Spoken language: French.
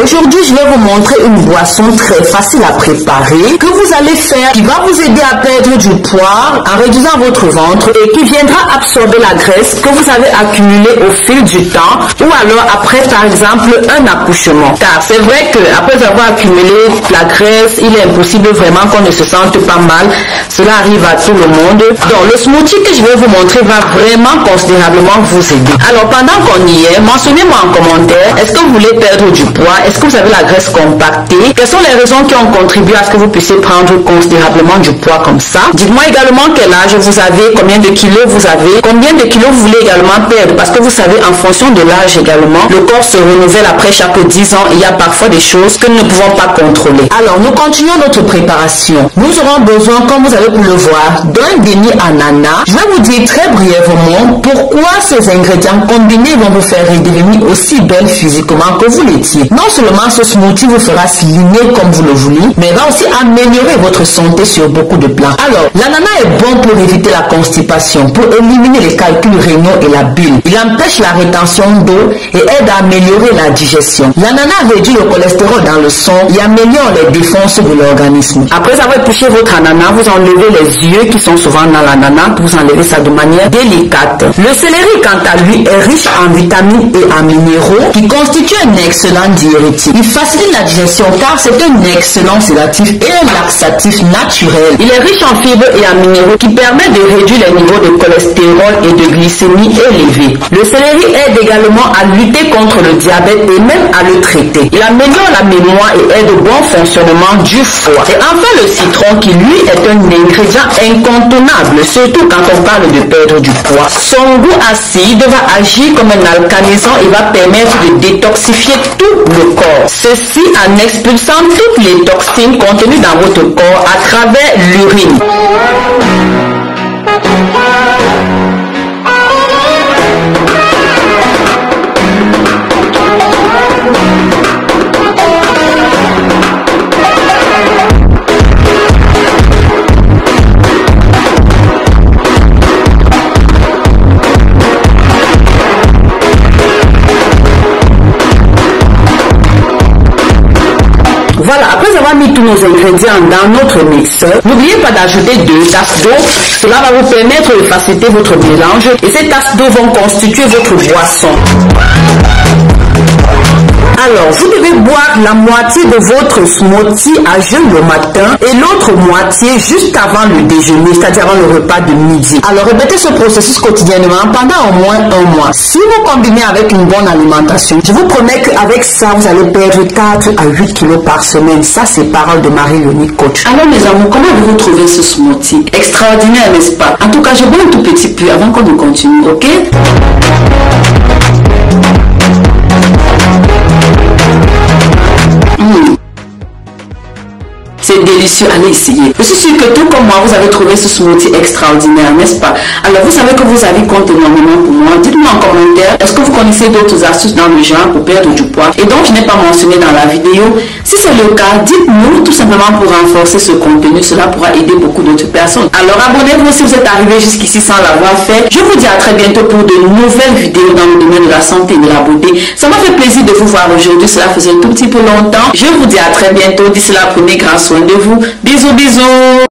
Aujourd'hui, je vais vous montrer une boisson très facile à préparer que vous allez faire, qui va vous aider à perdre du poids en réduisant votre ventre et qui viendra absorber la graisse que vous avez accumulée au fil du temps ou alors après, par exemple, un accouchement. Car c'est vrai qu'après avoir accumulé la graisse, il est impossible vraiment qu'on ne se sente pas mal. Cela arrive à tout le monde. Donc, le smoothie que je vais vous montrer va vraiment considérablement vous aider. Alors, pendant qu'on y est, mentionnez-moi en commentaire, est-ce que vous voulez perdre du poids? Est-ce que vous avez la graisse compactée? Quelles sont les raisons qui ont contribué à ce que vous puissiez prendre considérablement du poids comme ça? Dites-moi également quel âge vous avez, combien de kilos vous avez, combien de kilos vous voulez également perdre, parce que vous savez, en fonction de l'âge également, le corps se renouvelle après chaque 10 ans et il y a parfois des choses que nous ne pouvons pas contrôler. Alors, nous continuons notre préparation. Nous aurons besoin, comme vous allez pu le voir, d'un demi ananas. Je vais vous dire très brièvement pourquoi ces ingrédients combinés vont vous faire redevenir aussi belle physiquement que vous l'étiez. Non seulement ce smoothie vous fera slimmer comme vous le voulez, mais va aussi améliorer votre santé sur beaucoup de plans. Alors, l'ananas est bon pour éviter la constipation, pour éliminer les calculs rénaux et la bile. Il empêche la rétention d'eau et aide à améliorer la digestion. L'ananas réduit le cholestérol dans le sang et améliore les défenses de l'organisme. Après avoir épluché votre ananas, vous enlevez les yeux qui sont souvent dans l'ananas, vous enlevez ça de manière délicate. Le céleri, quant à lui, est riche en vitamines et en minéraux qui constituent un excellent diurétique. Il facilite la digestion car c'est un excellent sédatif et un laxatif naturel. Il est riche en fibres et en minéraux qui permettent de réduire les niveaux de cholestérol et de glycémie élevés. Le céleri aide également à lutter contre le diabète et même à le traiter. Il améliore la mémoire et aide au bon fonctionnement du foie. Et enfin le citron qui lui est un ingrédient incontournable, surtout quand on parle de perdre du poids. Son goût acide va agir comme un alcanisant et va permettre de détoxifier tout le corps. Ceci en expulsant toutes les toxines contenues dans votre corps à travers l'urine. Voilà, après avoir mis tous nos ingrédients dans notre mixeur, n'oubliez pas d'ajouter 2 tasses d'eau. Cela va vous permettre de faciliter votre mélange et ces tasses d'eau vont constituer votre boisson. Alors, vous devez boire la moitié de votre smoothie à jeun le matin et l'autre moitié juste avant le déjeuner, c'est-à-dire avant le repas de midi. Alors, répétez ce processus quotidiennement pendant au moins un mois. Si vous combinez avec une bonne alimentation, je vous promets qu'avec ça, vous allez perdre 4 à 8 kilos par semaine. Ça, c'est parole de Marie-Léonie Coach. Alors, mes amours, comment avez-vous trouvé ce smoothie? Extraordinaire, n'est-ce pas? En tout cas, je bois un tout petit peu avant qu'on ne continue, ok? C'est délicieux, allez essayer. Je suis sûre que tout comme moi, vous avez trouvé ce smoothie extraordinaire, n'est-ce pas? Alors, vous savez que vos avis comptent énormément pour moi. Dites-moi en commentaire, est-ce que vous connaissez d'autres astuces dans le genre pour perdre du poids et donc je n'ai pas mentionné dans la vidéo? Si c'est le cas, dites-nous tout simplement pour renforcer ce contenu. Cela pourra aider beaucoup d'autres personnes. Alors, abonnez-vous si vous êtes arrivé jusqu'ici sans l'avoir fait. Je vous dis à très bientôt pour de nouvelles vidéos dans le domaine de la santé et de la beauté. Ça m'a fait plaisir de vous voir aujourd'hui. Cela faisait un tout petit peu longtemps. Je vous dis à très bientôt. D'ici là, prenez grand soin de vous. Bisous, bisous.